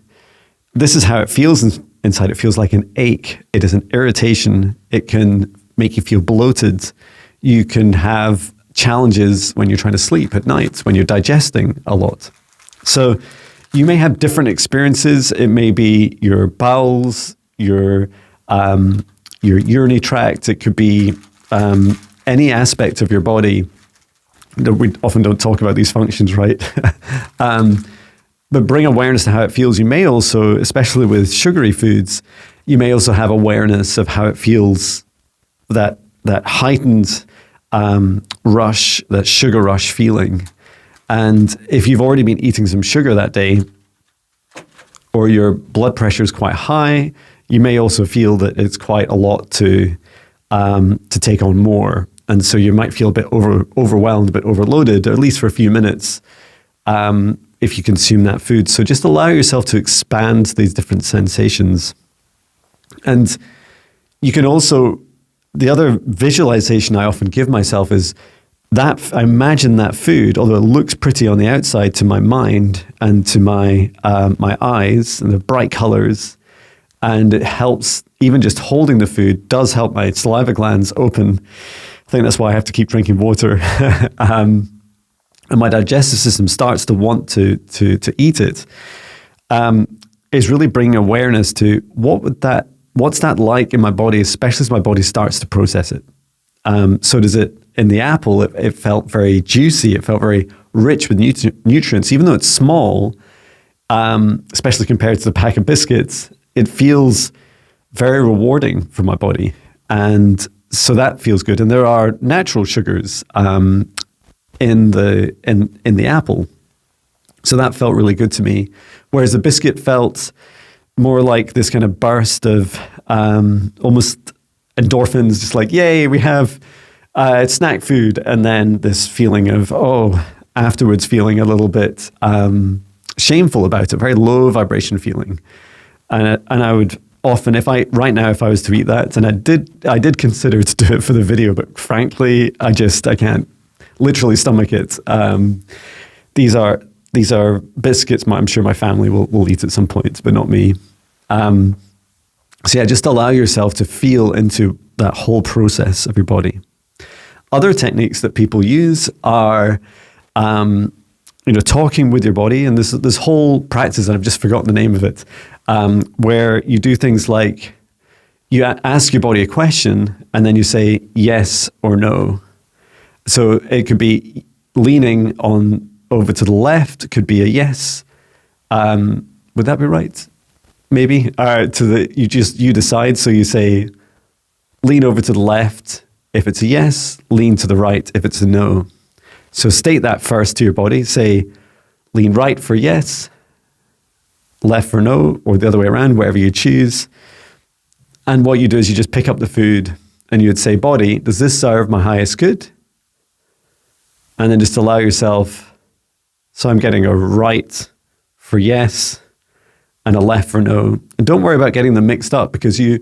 this is how it feels inside. It feels like an ache. It is an irritation. It can make you feel bloated. You can have challenges when you're trying to sleep at night, when you're digesting a lot. So you may have different experiences. It may be your bowels, your urinary tract. It could be any aspect of your body. We often don't talk about these functions, right? But bring awareness to how it feels. You may also, especially with sugary foods, you may also have awareness of how it feels, that heightened rush, that sugar rush feeling. And if you've already been eating some sugar that day, or your blood pressure is quite high, you may also feel that it's quite a lot to take on more. And so you might feel a bit overwhelmed, a bit overloaded, or at least for a few minutes, if you consume that food. So just allow yourself to expand these different sensations. And you can also, the other visualization I often give myself is that I imagine that food, although it looks pretty on the outside to my mind and to my eyes and the bright colors, and it helps, even just holding the food does help my saliva glands open. I think that's why I have to keep drinking water. And my digestive system starts to want to eat it. Is really bringing awareness to what's that like in my body, especially as my body starts to process it. So does it, in the apple, it felt very juicy. It felt very rich with nutrients, even though it's small, especially compared to the pack of biscuits, it feels very rewarding for my body. And so that feels good. And there are natural sugars in the apple. So that felt really good to me. Whereas the biscuit felt more like this kind of burst of almost endorphins, just like, yay, we have snack food. And then this feeling of, afterwards feeling a little bit shameful about it, very low vibration feeling. And I would often, if I was to eat that, and I did consider to do it for the video, but frankly, I can't literally stomach it. These are biscuits. I'm sure my family will eat at some point, but not me. So yeah, just allow yourself to feel into that whole process of your body. Other techniques that people use are, talking with your body, and this whole practice, and I've just forgotten the name of it, where you do things like you ask your body a question, and then you say yes or no. So it could be leaning on over to the left. It could be a yes. Would that be right? Maybe. You decide. So you say, lean over to the left if it's a yes. Lean to the right if it's a no. So state that first to your body. Say, lean right for yes, left for no, or the other way around, wherever you choose. And what you do is you just pick up the food and you would say, body, does this serve my highest good? And then just allow yourself, so I'm getting a right for yes and a left for no. And don't worry about getting them mixed up, because the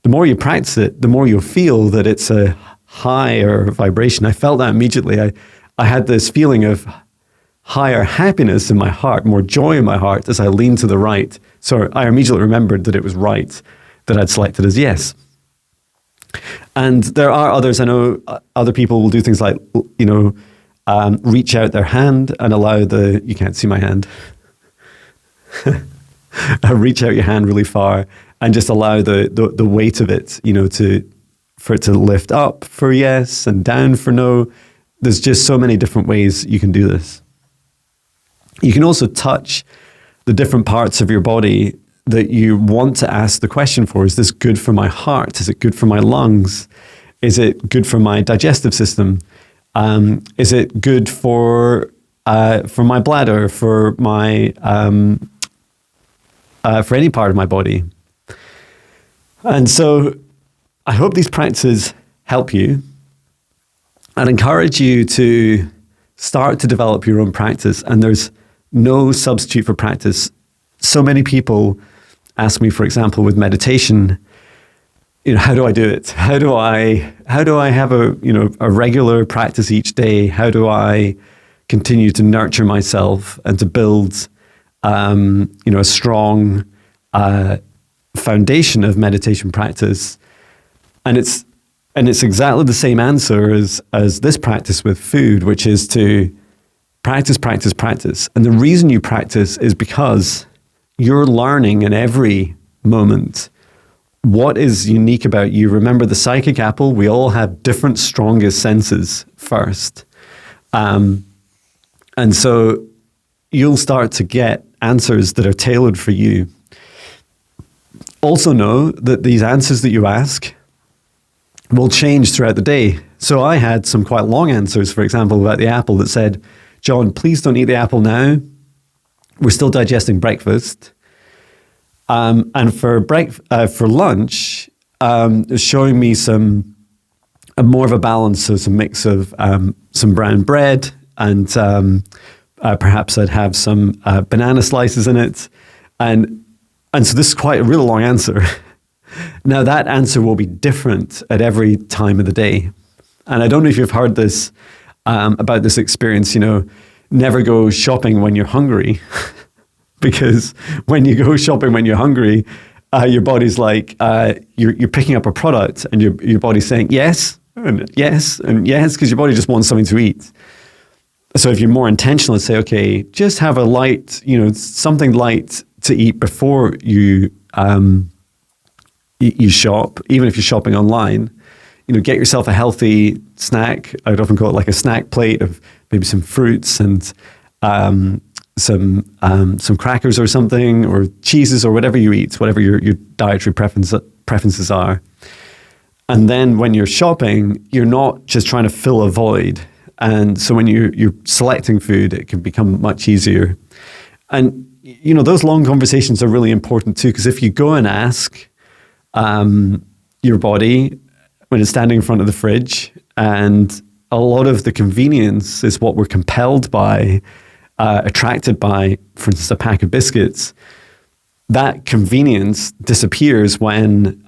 more you practice it, the more you'll feel that it's a higher vibration. I felt that immediately. I had this feeling of higher happiness in my heart, more joy in my heart as I leaned to the right. So I immediately remembered that it was right that I'd selected as yes. And there are others. I know other people will do things like, reach out their hand and allow you can't see my hand. Reach out your hand really far and just allow the weight of it, for it to lift up for yes and down for no. There's just so many different ways you can do this. You can also touch the different parts of your body that you want to ask the question for. Is this good for my heart? Is it good for my lungs? Is it good for my digestive system? Is it good for my bladder, for my for any part of my body? And so I hope these practices help you. I'd encourage you to start to develop your own practice, and there's no substitute for practice. So many people ask me, for example, with meditation, how do I do it? How do I have a regular practice each day? How do I continue to nurture myself and to build, a strong foundation of meditation practice? And it's exactly the same answer as this practice with food, which is to practice, practice, practice. And the reason you practice is because you're learning in every moment what is unique about you. Remember the psychic apple, we all have different strongest senses first. And so you'll start to get answers that are tailored for you. Also know that these answers that you ask will change throughout the day. So I had some quite long answers, for example, about the apple that said, Jon, please don't eat the apple now. We're still digesting breakfast. And for lunch, it was showing me more of a balance, so some mix of some brown bread, and perhaps I'd have some banana slices in it. And so this is quite a real long answer. Now that answer will be different at every time of the day. And I don't know if you've heard this, about this experience, never go shopping when you're hungry. Because when you go shopping when you're hungry, your body's like, you're picking up a product and your body's saying yes, and yes, and yes, because your body just wants something to eat. So if you're more intentional and say, okay, just have a light, something light to eat before you shop, even if you're shopping online, get yourself a healthy snack. I would often call it like a snack plate of maybe some fruits and some crackers or something, or cheeses, or whatever you eat, whatever your dietary preferences are. And then when you're shopping, you're not just trying to fill a void. And so when you're selecting food, it can become much easier. And, those long conversations are really important too, because if you go and ask your body when it's standing in front of the fridge, and a lot of the convenience is what we're compelled by, attracted by, for instance, a pack of biscuits, that convenience disappears when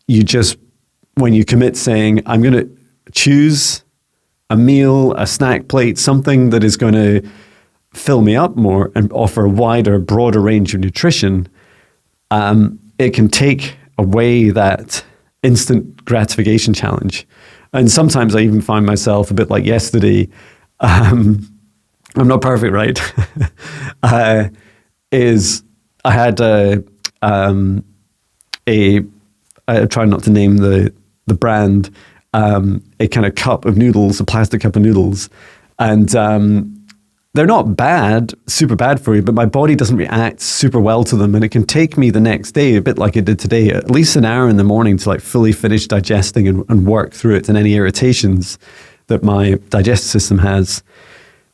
you commit saying, I'm going to choose a meal, a snack plate, something that is going to fill me up more and offer a wider, broader range of nutrition. It can take away that instant gratification challenge. And sometimes I even find myself a bit like yesterday. I'm not perfect, right? I had I try not to name the brand, a kind of cup of noodles, a plastic cup of noodles. And they're not bad, super bad for you, but my body doesn't react super well to them. And it can take me the next day, a bit like it did today, at least an hour in the morning to fully finish digesting and work through it and any irritations that my digestive system has.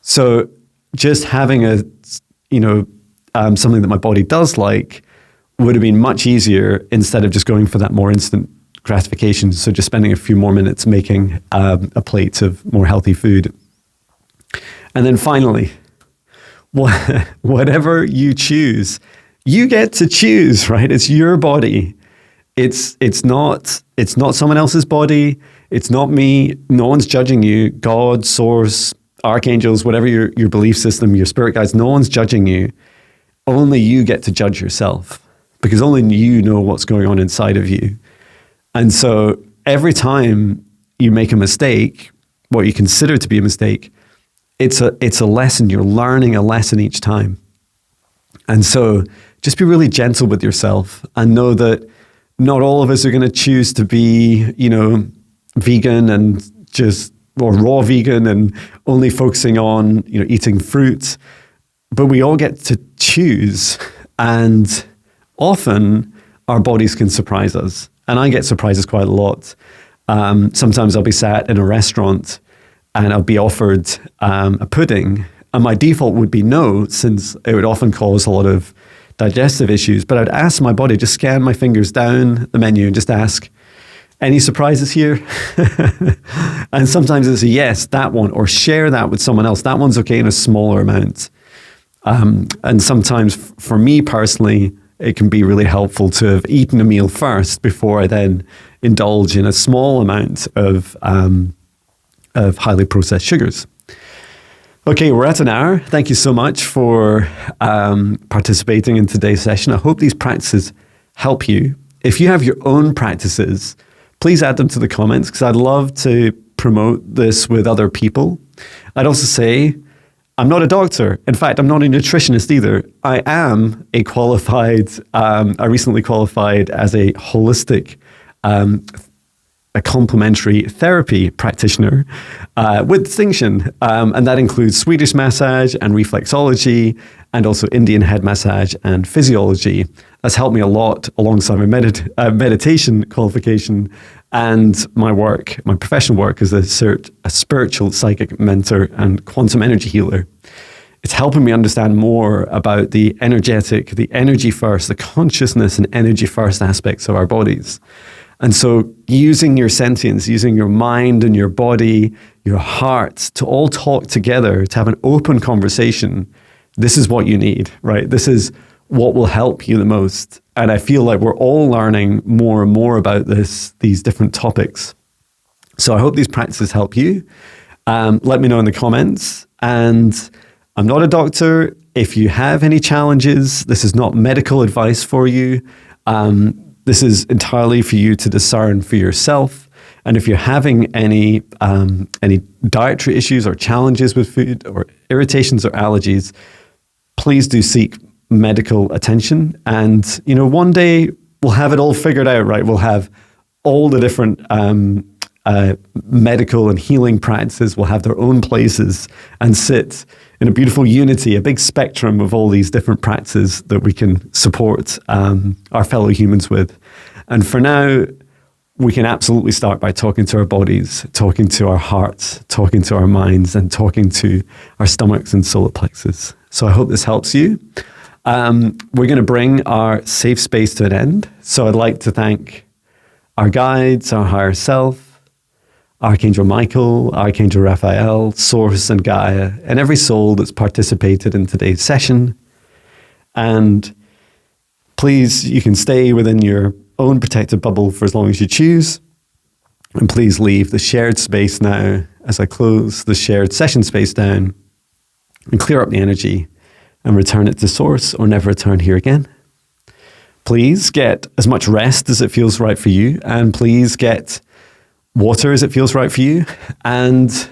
So just having something that my body does like would have been much easier instead of just going for that more instant gratification. So just spending a few more minutes making a plate of more healthy food. And then finally, whatever you choose, you get to choose, right? It's your body. It's not someone else's body. It's not me. No one's judging you. God, source, archangels, whatever your belief system, your spirit guides, no one's judging you. Only you get to judge yourself, because only you know what's going on inside of you. And so every time you make a mistake, what you consider to be a mistake, it's a lesson. You're learning a lesson each time. And so just be really gentle with yourself and know that not all of us are going to choose to be, vegan or raw vegan and only focusing on, eating fruit. But we all get to choose, and often our bodies can surprise us. And I get surprises quite a lot. Sometimes I'll be sat in a restaurant and I'll be offered a pudding, and my default would be no, since it would often cause a lot of digestive issues. But I'd ask my body, just scan my fingers down the menu and just ask, Any surprises here? And sometimes it's a yes, that one, or share that with someone else. That one's okay in a smaller amount. And sometimes for me personally, it can be really helpful to have eaten a meal first before I then indulge in a small amount of highly processed sugars. Okay, we're at an hour. Thank you so much for participating in today's session. I hope these practices help you. If you have your own practices, please add them to the comments, because I'd love to promote this with other people. I'd also say, I'm not a doctor. In fact, I'm not a nutritionist either. I am a qualified, I recently qualified as a holistic, a complementary therapy practitioner with distinction. And that includes Swedish massage and reflexology, and also Indian head massage and physiology. That's helped me a lot alongside my meditation qualification and my work, my professional work as a spiritual psychic mentor and quantum energy healer. It's helping me understand more about the energetic, the energy first, the consciousness and energy first aspects of our bodies. And so using your sentience, using your mind and your body, your heart to all talk together, to have an open conversation, this is what you need, right? This is what will help you the most. And I feel like we're all learning more and more about these different topics. So I hope these practices help you. Let me know in the comments. And I'm not a doctor. If you have any challenges, this is not medical advice for you. This is entirely for you to discern for yourself. And if you're having any dietary issues or challenges with food or irritations or allergies, please do seek medical attention. And, one day we'll have it all figured out, right? We'll have all the different medical and healing practices will have their own places and sit in a beautiful unity, a big spectrum of all these different practices that we can support our fellow humans with. And for now, we can absolutely start by talking to our bodies, talking to our hearts, talking to our minds, and talking to our stomachs and solar plexus. So I hope this helps you. We're going to bring our safe space to an end. So I'd like to thank our guides, our higher self, Archangel Michael, Archangel Raphael, Source and Gaia, and every soul that's participated in today's session. And please, you can stay within your own protected bubble for as long as you choose. And please leave the shared space now as I close the shared session space down and clear up the energy and return it to Source or never return here again. Please get as much rest as it feels right for you, and please get water as it feels right for you. And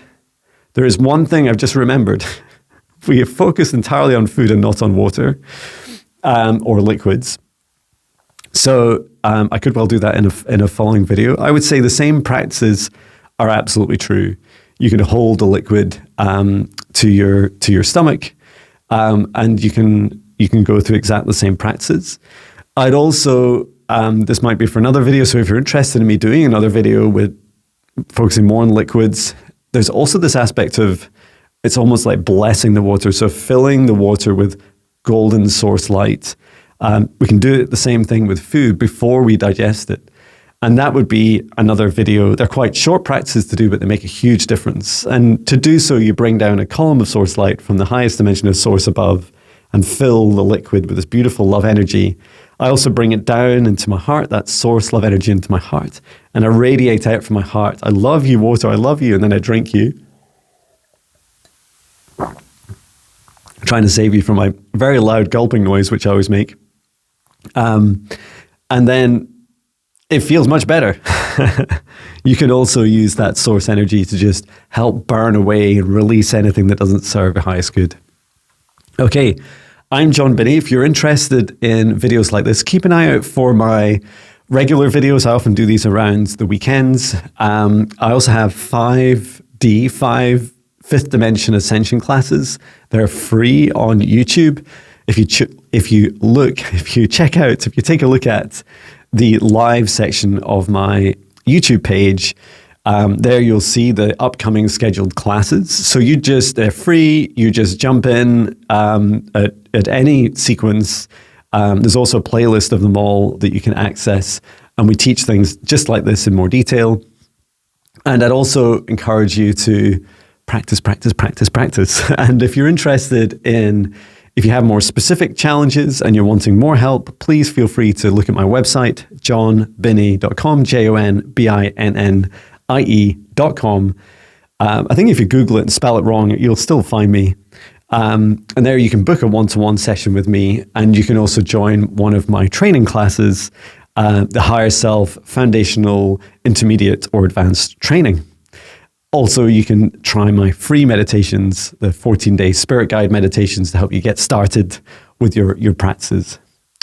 there is one thing I've just remembered. We have focused entirely on food and not on water or liquids. So I could well do that in a following video. I would say the same practices are absolutely true. You can hold a liquid to your stomach, and you can go through exactly the same practices. I'd also, this might be for another video, so if you're interested in me doing another video with focusing more on liquids, there's also this aspect of, it's almost like blessing the water. So filling the water with golden source light. We can do the same thing with food before we digest it. And that would be another video. They're quite short practices to do, but they make a huge difference. And to do so, you bring down a column of source light from the highest dimension of source above and fill the liquid with this beautiful love energy. I also bring it down into my heart, that source love energy into my heart, and I radiate out from my heart. I love you, water, I love you, and then I drink you. I'm trying to save you from my very loud gulping noise, which I always make. And then it feels much better. You can also use that source energy to just help burn away and release anything that doesn't serve your highest good. Okay, I'm Jon Binnie. If you're interested in videos like this, keep an eye out for my regular videos. I often do these around the weekends. I also have 5D, fifth dimension ascension classes. They're free on YouTube. If you take a look at the live section of my YouTube page, there you'll see the upcoming scheduled classes. So they're free. You just jump in at any sequence There's also a playlist of them all that you can access, and we teach things just like this in more detail. And I'd also encourage you to practice, practice, practice, practice. And if you're interested in, if you have more specific challenges and you're wanting more help, please feel free to look at my website, jonbinnie.com, JONBINNIE.com. I think if you Google it and spell it wrong, you'll still find me. And there you can book a one-to-one session with me, and you can also join one of my training classes, the Higher Self, Foundational, Intermediate, or Advanced Training. Also, you can try my free meditations, the 14-day Spirit Guide meditations, to help you get started with your practices.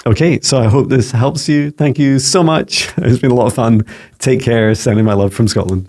Okay, so I hope this helps you. Thank you so much. It's been a lot of fun. Take care. Sending my love from Scotland.